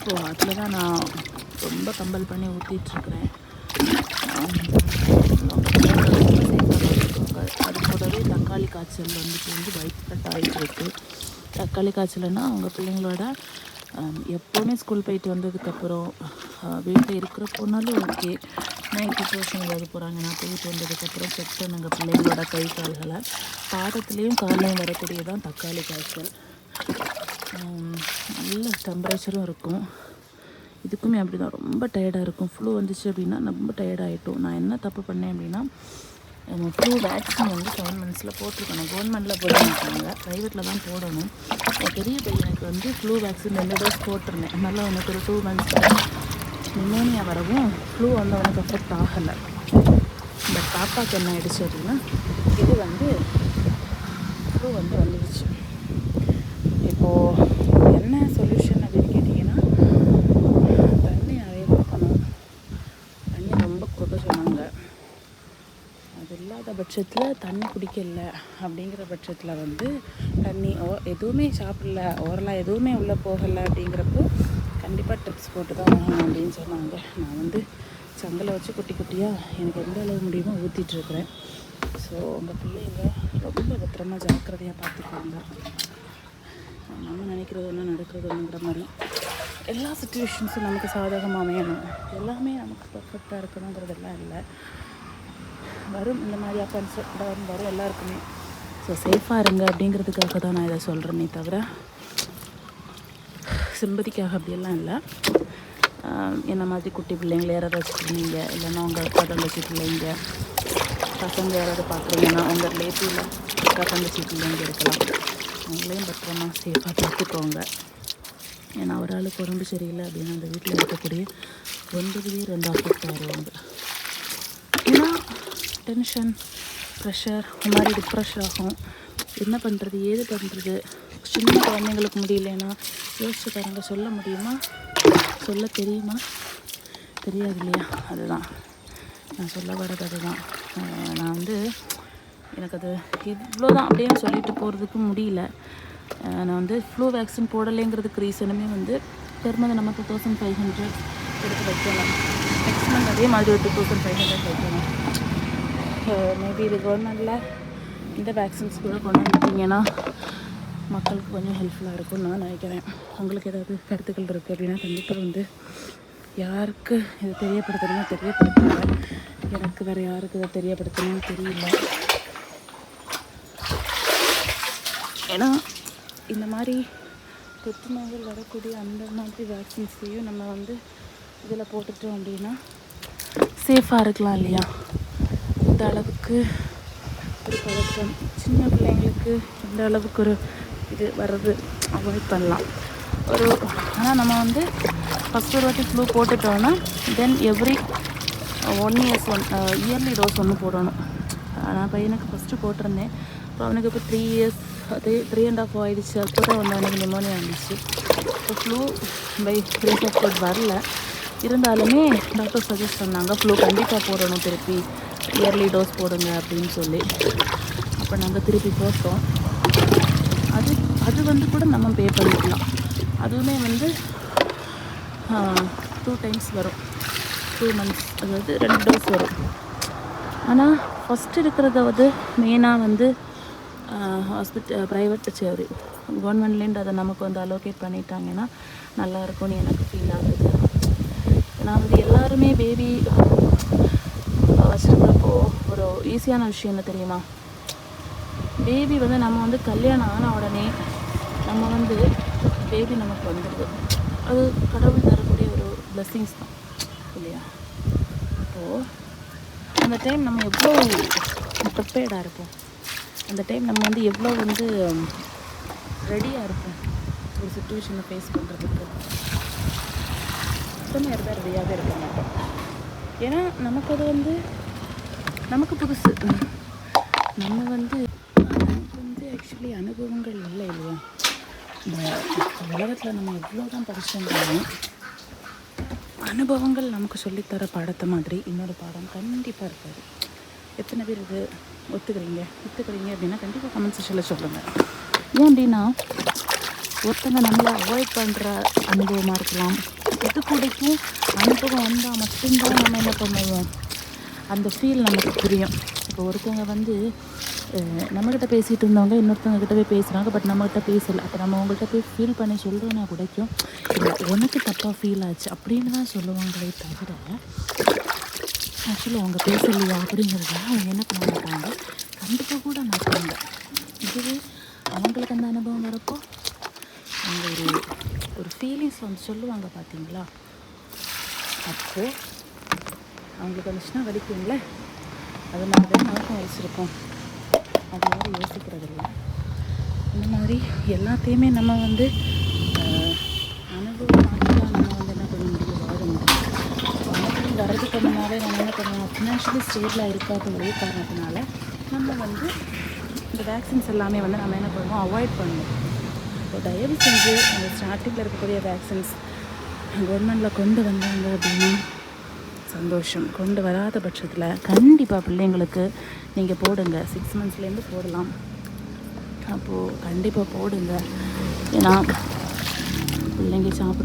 So அதில் தான் நான் ரொம்ப கம்பல் பண்ணி ஊற்றிட்டுருக்குறேன். அது கூடவே தக்காளி காய்ச்சல் வந்துட்டு வைப்ரட் ஆகிட்டு இருக்குது. தக்காளி காய்ச்சல்னால் அவங்க பிள்ளைங்களோட எப்போவுமே ஸ்கூல் போயிட்டு வந்ததுக்கப்புறம் வீட்டில் இருக்கிற போனாலும் ஓகே, நைட்டு டியூஷன் ஏதாவது போகிறாங்கன்னா போயிட்டு வந்ததுக்கப்புறம் செக் பண்ணுங்க பிள்ளைங்களோட கை கால்களை. பாதத்துலேயும் காலையும் வரக்கூடியதான் தக்காளி காய்ச்சல். நல்ல டெம்பரேச்சரும் இருக்கும். இதுக்குமே அப்படி தான், ரொம்ப டயர்டாக இருக்கும். ஃப்ளூ வந்துச்சு அப்படின்னா ரொம்ப டயர்டாகிட்டோம். நான் என்ன தப்பு பண்ணேன் அப்படின்னா, நம்ம ஃப்ளூ வேக்சின் வந்து 7 months போட்டிருக்கணும். கவர்மெண்ட்டில் போட மாட்டாங்க, ப்ரைவேட்டில் தான் போடணும். பெரிய பையனுக்கு வந்து ஃப்ளூ வேக்சின் 2 dose போட்டிருந்தேன். அதனால் அவனுக்கு ஒரு 2 months நிமோனியா வரவும் ஃப்ளூ வந்து அவனுக்கு அஃபெக்ட் ஆகலை. பட் பாப்பாவுக்கு என்ன ஆகிடுச்சு அப்படின்னா, இது வந்து ஃப்ளூ வந்து வந்துடுச்சு. இப்போது என்ன சொல்யூஷன் அப்படின்னு கேட்டிங்கன்னா, தண்ணி நிறைய கொடுக்கணும். தண்ணி ரொம்ப கொடுக்க சொன்னாங்க. அது இல்லாத பட்சத்தில் தண்ணி குடிக்கல அப்படிங்கிற பட்சத்தில் வந்து தண்ணி எதுவுமே சாப்பிடல, ஓரலாக எதுவுமே உள்ளே போகலை அப்படிங்கிறப்போ கண்டிப்பாக ட்ரிப்ஸ் போட்டு தான் வாங்கணும் அப்படின்னு சொன்னாங்க. நான் வந்து சங்கலை வச்சு குட்டி குட்டியாக எனக்கு எந்த அளவு முடியுமோ ஊற்றிட்டுருக்குறேன். ஸோ உங்கள் பிள்ளைங்க ரொம்ப பத்திரமா ஜாக்கிரதையாக பார்த்துக்கோங்க. நம்ம நினைக்கிறது ஒன்று நடக்கிறது ஒன்றுங்கிற மாதிரி எல்லா சுச்சுவேஷன்ஸும் நமக்கு சாதகமாக அமையணும், எல்லாமே நமக்கு பர்ஃபெக்டாக இருக்கணுங்கிறதெல்லாம் இல்லை. வரும் இந்த மாதிரி அப்பன்ஸ் வரும் எல்லாருக்குமே. ஸோ சேஃபாக இருங்க அப்படிங்கிறதுக்காக தான் நான் இதை சொல்கிறேனே தவிர சிம்பதிக்காக அப்படியெல்லாம் இல்லை. என்ன மாதிரி குட்டி பிள்ளைங்கள யாராவது வச்சுருந்தீங்க, இல்லைன்னா உங்கள் அக்கா தங்கச்சி பிள்ளைங்க பசங்க யாராவது பார்க்குறீங்கன்னா உங்கள் ரிலேட்டிவில் அக்கா தங்கச்சி பிள்ளைங்க இருக்கலாம். அவங்களையும் பத்திரமா சேஃபாக பார்த்துக்கோங்க. ஏன்னா ஒரு ஆளுக்கு உடம்பு சரியில்லை அப்படின்னா அந்த வீட்டில் இருக்கக்கூடிய 9 பேர் 2 அஃபெக்ட் ஆகிடுவாங்க. ஏன்னா டென்ஷன், ப்ரெஷர், இந்த மாதிரி டிப்ரெஷன் ஆகும். என்ன பண்ணுறது ஏது பண்ணுறது. சின்ன குழந்தைங்களுக்கு முடியலன்னா யோசிச்சு பாருங்க, சொல்ல முடியுமா, சொல்ல தெரியுமா, தெரியாது இல்லையா. அதுதான் நான் சொல்ல வர்றது. அதுதான் நான் வந்து எனக்கு அது இவ்வளோதான் அப்படின்னு சொல்லிட்டு போகிறதுக்கு முடியல. நான் வந்து ஃப்ளூ வேக்சின் போடலைங்கிறதுக்கு ரீசனுமே வந்து பெருமதி நம்ம 2500 எடுத்து வைக்கணும். நெக்ஸ்ட் மந்த் அதே மாதிரி ஒரு 2500 வைக்கணும். மேபி இது கவர்மெண்ட்டில் இந்த வேக்சின்ஸ் கூட கொண்டு வந்துட்டிங்கன்னா மக்களுக்கு கொஞ்சம் ஹெல்ப்ஃபுல்லாக இருக்கும்னு நான் நினைக்கிறேன். உங்களுக்கு ஏதாவது கருத்துக்கள் இருக்குது அப்படின்னா கண்டிப்பாக வந்து யாருக்கு இதை தெரியப்படுத்தணுமோ தெரியப்படுத்துங்க. எனக்கு வேறு யாருக்கு இதை தெரியப்படுத்தணும்னு தெரியல. ஏன்னா இந்த மாதிரி தொற்று நோய்கள் வரக்கூடிய அந்த மாதிரி வேக்சின்ஸையும் நம்ம வந்து இதில் போட்டுட்டோம் அப்படின்னா சேஃபாக இருக்கலாம் இல்லையா. இந்த அளவுக்கு ஒரு பழக்கம் சின்ன பிள்ளைங்களுக்கு இந்த அளவுக்கு ஒரு இது வர்றது அவாய்ட் பண்ணலாம். ஆனால் நம்ம வந்து ஃபஸ்ட் ஒரு வாட்டி ஃப்ளூ போட்டுட்டோன்னா தென் எவ்ரி 1 year இயர்லி டோஸ் ஒன்று போடணும். நான் பையனுக்கு ஃபஸ்ட்டு போட்டிருந்தேன். அப்புறம் அவனுக்கு இப்போ 3 years 3.5 ஆகிடுச்சு. அப்போ தான் வந்து அவனுக்கு நிமோனியா வந்துச்சு. இப்போ flu by grace of God வரல. இருந்தாலுமே டாக்டர் சஜஸ்ட் பண்ணாங்க ஃப்ளூ கண்டிப்பாக போடணும், திருப்பி இயர்லி டோஸ் போடுங்க அப்படின்னு சொல்லி. அப்போ நாங்கள் திருப்பி போட்டோம். அது வந்து கூட நம்ம பே பண்ணிக்கலாம். அதுவுமே வந்து 2 times வரும், 2 months, அதாவது 2 டோஸ் வரும். ஆனால் ஃபஸ்ட்டு இருக்கிறத வந்து மெயினாக வந்து ப்ரைவேட் சரி கவர்மெண்ட்லேருந்து அதை நமக்கு வந்து அலோகேட் பண்ணிட்டாங்கன்னா நல்லாயிருக்கும்னு எனக்கு ஃபீல் ஆகுது. நான் வந்து எல்லாருமே பேபி வச்சுருக்கிறப்போ ஒரு ஈஸியான விஷயம் என்ன தெரியுமா, பேபி வந்து நம்ம வந்து கல்யாணம் ஆன உடனே நம்ம வந்து பேபி நமக்கு வந்துடுது. அது கடவுள் தரக்கூடிய ஒரு பிளெஸ்ஸிங்ஸ் தான் இல்லையா. அப்போது அந்த டைம் நம்ம எவ்வளோ ப்ரிப்பேர்டாக இருப்போம், அந்த டைம் நம்ம வந்து எவ்வளோ வந்து ரெடியாக இருப்போம் ஒரு சுச்சுவேஷனை ஃபேஸ் பண்ணுறதுக்கு. சுத்தமாக இருந்தால் ரெடியாகவே இருக்க மாட்டோம். ஏன்னா நமக்கு அது வந்து நமக்கு புதுசு. நம்ம வந்து ஆக்சுவலி அனுபவங்கள் இல்லை இல்லையா. இந்த உலகத்தில் நம்ம எவ்வளோ தான் படிச்சிருந்தாலும் அனுபவங்கள் நமக்கு சொல்லித்தர பாடத்தை மாதிரி இன்னொரு பாடம் கண்டிப்பாக இருக்காது. எத்தனை பேர் இது ஒத்துக்கிறீங்க அப்படின்னா கண்டிப்பாக கமெண்ட் செக்ஷனில் சொல்லுங்கள். ஏன் அப்படின்னா ஒருத்தங்க நம்மளை அவாய்ட் பண்ணுற அனுபவமாக இருக்கலாம். இது கூடக்கும் அனுபவம் வந்தால் மட்டும்தான் நம்ம என்ன பண்ணுவோம், அந்த ஃபீல் நமக்கு புரியும். இப்போ ஒருத்தவங்க வந்து நம்மக்கிட்ட பேசிகிட்டு இருந்தவங்க இன்னொருத்தவங்ககிட்ட போய் பேசுகிறாங்க, பட் நம்மக்கிட்ட பேசலை. அப்போ நம்ம அவங்கள்ட்ட போய் ஃபீல் பண்ணி சொல்கிறோன்னா கூடக்கும் இல்லை உனக்கு தப்பாக ஃபீல் ஆச்சு அப்படின்னு தான் சொல்லுவாங்களே தவிர, ஆக்சுவலி அவங்க பேசலையா அப்படிங்கிறத அவங்க என்ன பண்ண மாட்டாங்க, கண்டிப்பாக கூட மாட்டாங்க. இதுவே அவங்களுக்கு அந்த அனுபவம் வரப்போ அவங்க ஒரு ஃபீலிங்ஸ் வந்து சொல்லுவாங்க பார்த்தீங்களா, அப்போது அவங்களுக்கு வந்துச்சுன்னா வலிக்குங்களே. அதனால தான் நமக்கும் வலிச்சிருக்கோம். அது யாரும் யோசிக்கிறதில்ல. இந்த மாதிரி எல்லாத்தையுமே நம்ம வந்து அனுபவமாக்கி தான் நம்ம வந்து என்ன பண்ண முடியும், வாழ முடியும். அனுபவம் வர்றதுக்கு முன்னாலே நம்ம என்ன பண்ணுவோம், ஃபினான்ஷியலி ஸ்டேபிளாக இருக்காத ஒரே காரணத்தினால நம்ம வந்து இந்த வேக்சின்ஸ் எல்லாமே வந்து நம்ம என்ன பண்ணுவோம், அவாய்ட் பண்ணுவோம். இப்போ தயவு செஞ்சு அந்த ஸ்டார்டிங்கில் இருக்கக்கூடிய வேக்சின்ஸ் கவர்மெண்டில் கொண்டு வந்தாங்க அப்படின்னா சந்தோஷம். கொண்டு வராத பட்சத்தில் கண்டிப்பாக பிள்ளைங்களுக்கு நீங்கள் போடுங்க. 6 monthsலேருந்து போடலாம். அப்போது கண்டிப்பாக போடுங்க. ஏன்னா பிள்ளைங்க சாப்பிட